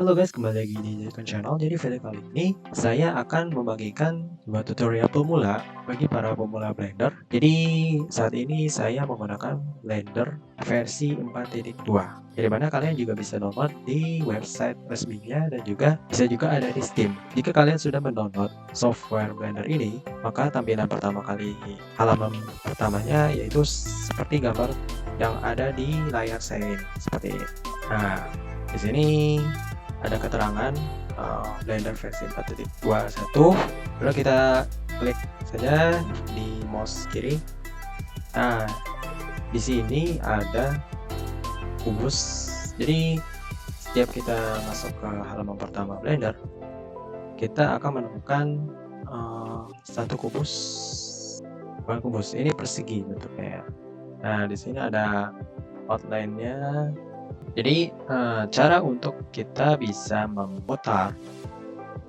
Halo guys, kembali lagi di Jadikan Channel. Jadi video kali ini saya akan membagikan sebuah tutorial pemula bagi para pemula Blender. Jadi saat ini saya menggunakan Blender versi 4.2. Jadi mana kalian juga bisa download di website resminya dan bisa juga ada di Steam. Jika kalian sudah mendownload software Blender ini, maka tampilan pertama kali halaman pertamanya yaitu seperti gambar yang ada di layar saya ini, seperti ini. Nah, di sini ada keterangan Blender versi 4.21. Lalu kita klik saja di mouse kiri. Nah, di sini ada kubus. Jadi setiap kita masuk ke halaman pertama Blender, kita akan menemukan satu kubus. Bukan kubus, ini persegi bentuknya ya. Nah, di sini ada outline-nya. Jadi cara untuk kita bisa memutar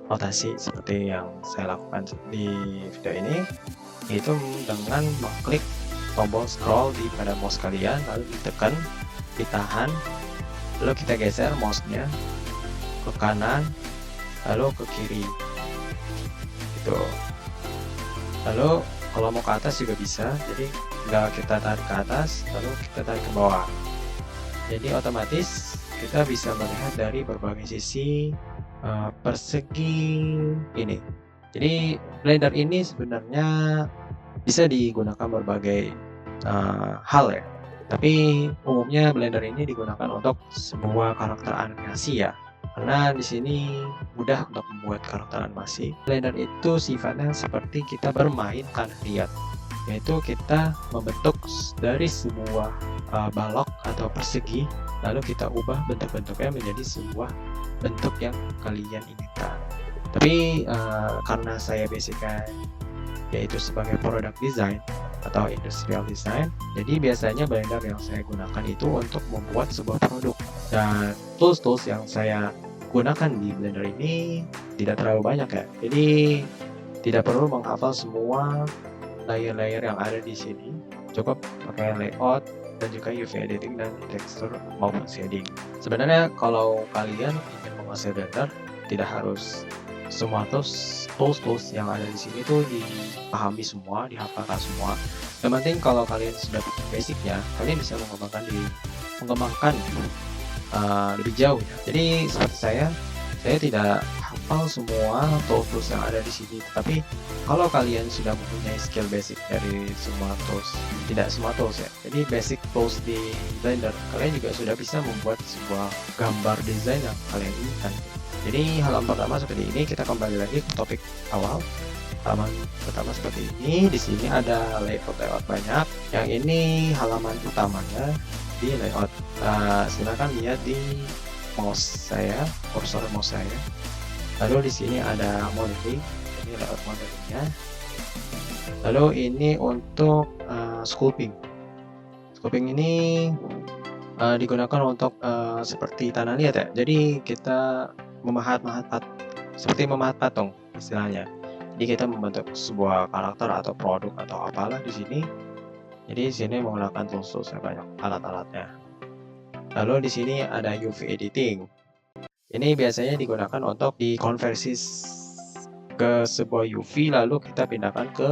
rotasi seperti yang saya lakukan di video ini, yaitu dengan mengklik tombol scroll pada mouse kalian, lalu ditekan, ditahan, lalu kita geser mouse-nya ke kanan, lalu ke kiri, gitu. Lalu kalau mau ke atas juga bisa, jadi tinggal kita tarik ke atas, lalu kita tarik ke bawah. Jadi otomatis kita bisa melihat dari berbagai sisi persegi ini. Jadi Blender ini sebenarnya bisa digunakan berbagai hal ya. Tapi umumnya Blender ini digunakan untuk sebuah karakter animasi ya. Karena di sini mudah untuk membuat karakter animasi. Blender itu sifatnya seperti kita bermain tanpa lihat, yaitu kita membentuk dari sebuah balok atau persegi, lalu kita ubah bentuk-bentuknya menjadi sebuah bentuk yang kalian inginkan. Tapi karena saya basicnya yaitu sebagai product design atau industrial design, jadi biasanya Blender yang saya gunakan itu untuk membuat sebuah produk, dan tools-tools yang saya gunakan di Blender ini tidak terlalu banyak ya, jadi tidak perlu menghafal semua layer-layer yang ada di sini. Cukup pakai layout dan juga UV editing dan tekstur maupun shading. Sebenarnya kalau kalian ingin menguasai Blender, tidak harus semua tools yang ada di sini tuh dipahami semua, dihafalkan semua. Yang penting kalau kalian sudah punya basicnya, kalian bisa mengembangkan lebih jauh ya. Jadi seperti saya tidak hafal semua tools yang ada di sini, tapi kalau kalian sudah mempunyai skill basic dari semua tools, tidak semua tools ya, jadi basic tools di Blender, kalian juga sudah bisa membuat sebuah gambar desain yang kalian inginkan. Jadi halaman pertama seperti ini. Kita kembali lagi ke topik awal. Halaman pertama seperti ini. Di sini ada layout banyak. Yang ini halaman utamanya di layout. Silakan lihat di mouse saya, kursor mouse saya. Lalu di sini ada modeling, ini layout modelingnya. Lalu ini untuk sculpting. Sculpting ini digunakan untuk seperti tanah liat ya. Jadi kita seperti memahat patung istilahnya. Jadi kita membentuk sebuah karakter atau produk atau apalah di sini. Jadi di sini menggunakan tools banyak alat-alatnya. Lalu di sini ada UV editing. Ini biasanya digunakan untuk dikonversi ke sebuah UV, lalu kita pindahkan ke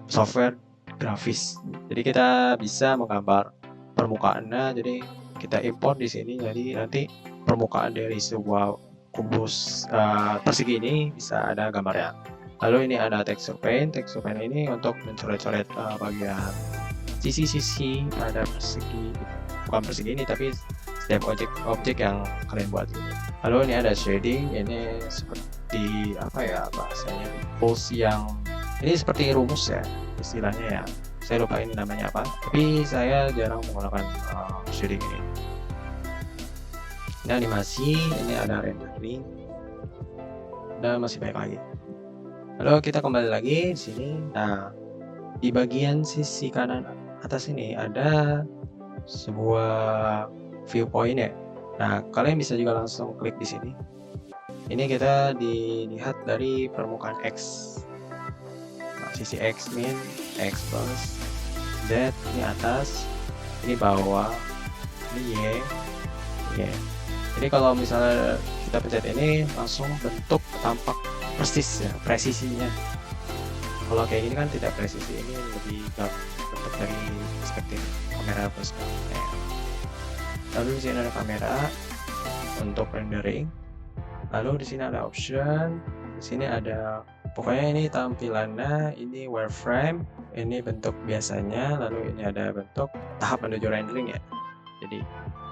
software grafis. Jadi kita bisa menggambar permukaannya. Jadi kita import di sini. Jadi nanti permukaan dari sebuah kubus persegi ini bisa ada gambarnya. Lalu ini ada texture paint. Texture paint ini untuk mencoret-coret bagian sisi-sisi pada persegi, bukan persegi ini tapi setiap objek yang kalian buat. Lalu ini ada shading. Ini seperti apa ya bahasanya, tools yang ini seperti rumus ya istilahnya ya, saya lupa ini namanya apa, tapi saya jarang menggunakan shading ini. Ini animasi, ini ada rendering, dan masih banyak lagi. Lalu kita kembali lagi di sini. Nah, di bagian sisi kanan atas ini ada sebuah viewpoint ya. Nah, kalian bisa juga langsung klik di sini. Ini kita dilihat dari permukaan X. Nah, sisi X min, X plus, Z ini atas, ini bawah, ini Y. Jadi kalau misalnya kita pencet ini langsung bentuk tampak persis ya, presisinya. Kalau kayak gini kan tidak presisi, ini lebih bentuk dari perspektif kamera perspektifnya. Lalu di sini ada kamera untuk rendering. Lalu di sini ada option. Di sini ada pokoknya ini tampilannya, ini wireframe, ini bentuk biasanya, lalu ini ada bentuk tahap menuju rendering ya. Jadi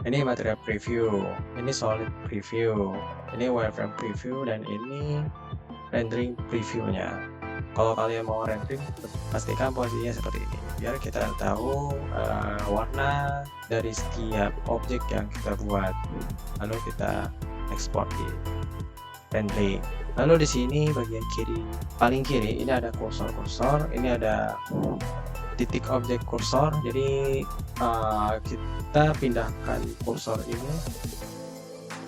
ini material preview, ini solid preview, ini wireframe preview, dan ini rendering previewnya. Kalau kalian mau rendering, pastikan posisinya seperti ini biar kita tahu warna dari setiap objek yang kita buat. Lalu kita ekspor di rendering. Lalu di sini bagian kiri, paling kiri ini ada kursor, ini ada titik objek kursor. Jadi kita pindahkan kursor ini,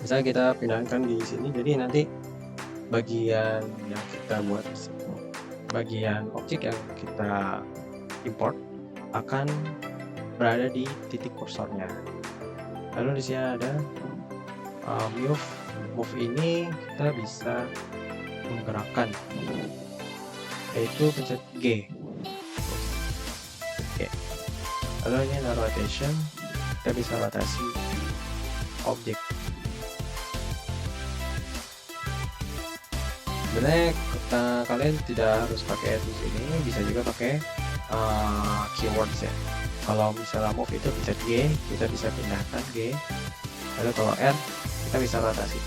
misalnya kita pindahkan di sini, jadi nanti bagian yang kita buat, bagian objek yang kita import akan berada di titik kursornya. Lalu di sini ada move ini kita bisa menggerakkan, yaitu pencet G. Oke. Lalu ini ada rotation, kita bisa rotasi objek. Sebenarnya kalian tidak harus pakai tools ini, bisa juga pakai keywords ya. Kalau misalnya move itu pencet G, kita bisa pindahkan G. Lalu kalau R, kita bisa rotasi.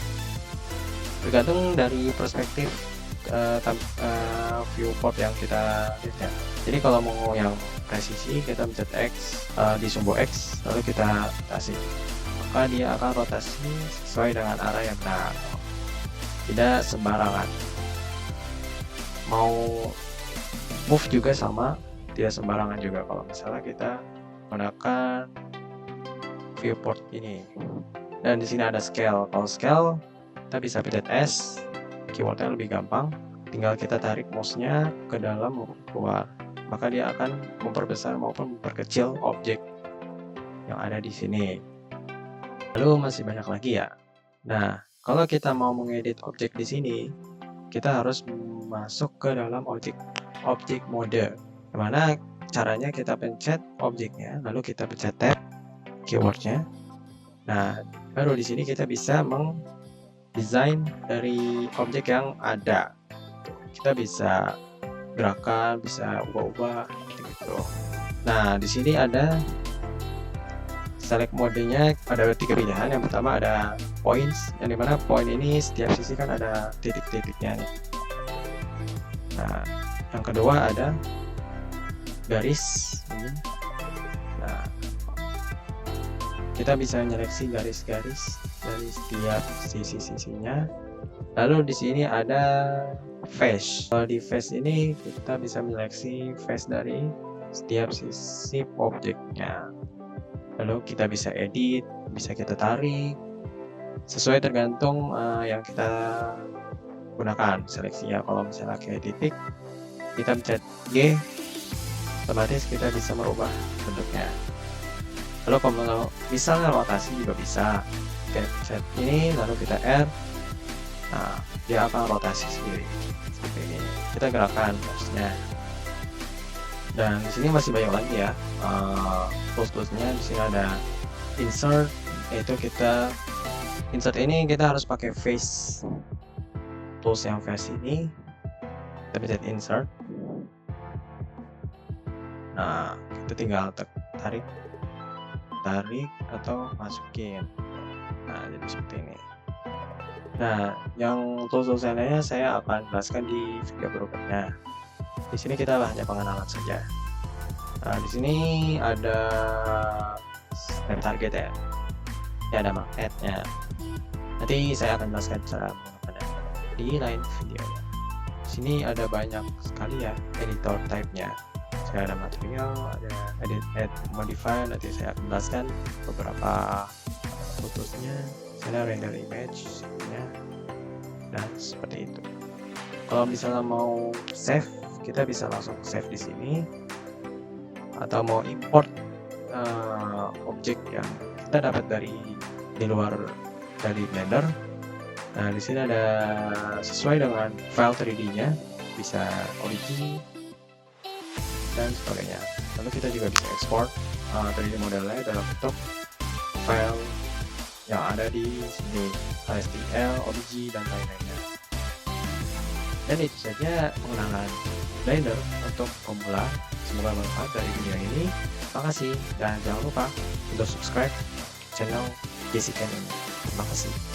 Tergantung dari perspektif viewport yang kita lihat ya. Jadi kalau mau yang presisi, kita pencet X di sumbu X, lalu kita rotasi, maka dia akan rotasi sesuai dengan arah yang benar, tidak sembarangan. Mau move juga sama, tidak sembarangan juga kalau misalnya kita menggunakan viewport ini. Dan di sini ada scale. Kalau scale, kita bisa pencet S, keywordnya lebih gampang, tinggal kita tarik mouse-nya ke dalam maupun keluar, maka dia akan memperbesar maupun memperkecil objek yang ada di sini. Lalu masih banyak lagi ya. Nah, kalau kita mau mengedit objek di sini, kita harus masuk ke dalam objek mode. Dimana caranya kita pencet objeknya, lalu kita pencet tab keywordnya. Nah, baru di sini kita bisa mendesain dari objek yang ada. Kita bisa gerakan, bisa ubah-ubah gitu. Nah, di sini ada select modenya, ada 3 pilihan. Yang pertama ada points, yang dimana point ini setiap sisi kan ada titik-titiknya nih. Nah, yang kedua ada garis. Nah, kita bisa menyeleksi garis-garis dari setiap sisi-sisinya. Lalu di sini ada face. Kalau di face ini kita bisa menyeleksi face dari setiap sisi objeknya. Lalu kita bisa edit, bisa kita tarik, sesuai tergantung yang kita gunakan seleksinya. Kalau misalnya kayak titik, kita pencet G, otomatis kita bisa merubah bentuknya. Lalu kalau misalnya rotasi juga bisa, kita pencet ini, lalu kita R, nah dia akan rotasi sendiri seperti ini. Kita gerakan mouse-nya. Dan di sini masih banyak lagi ya tools-toolsnya. Di sini ada insert, yaitu kita insert ini kita harus pakai face tools yang face ini. Kita pencet insert. Nah, kita tinggal tarik atau masukin. Nah, jadi seperti ini. Nah, yang tools lainnya saya akan jelaskan di video berikutnya. Di sini kita hanya pengenalan saja. Nah, di sini ada snap target ya. Ya, ada magnetnya. Nanti saya akan jelaskan cara menggunakannya di lain video ya. Di sini ada banyak sekali ya editor type-nya. Saya ada material, ada edit, add, modify. Nanti saya akan jelaskan beberapa fokusnya. Saya render image dan seperti itu. Kalau misalnya mau save, kita bisa langsung save di sini, atau mau import objek yang kita dapat di luar dari Blender, Nah, di sini ada sesuai dengan file 3D-nya, bisa origin dan sebagainya. Lalu kita juga bisa ekspor 3D modelnya dalam bentuk file yang ada di sini, HTML, OBJ, dan lain-lainnya. Dan itu saja pengenalan Blender untuk pemula. Semoga bermanfaat dari video ini. Makasih, dan jangan lupa untuk subscribe channel Jessica ini. Terima kasih.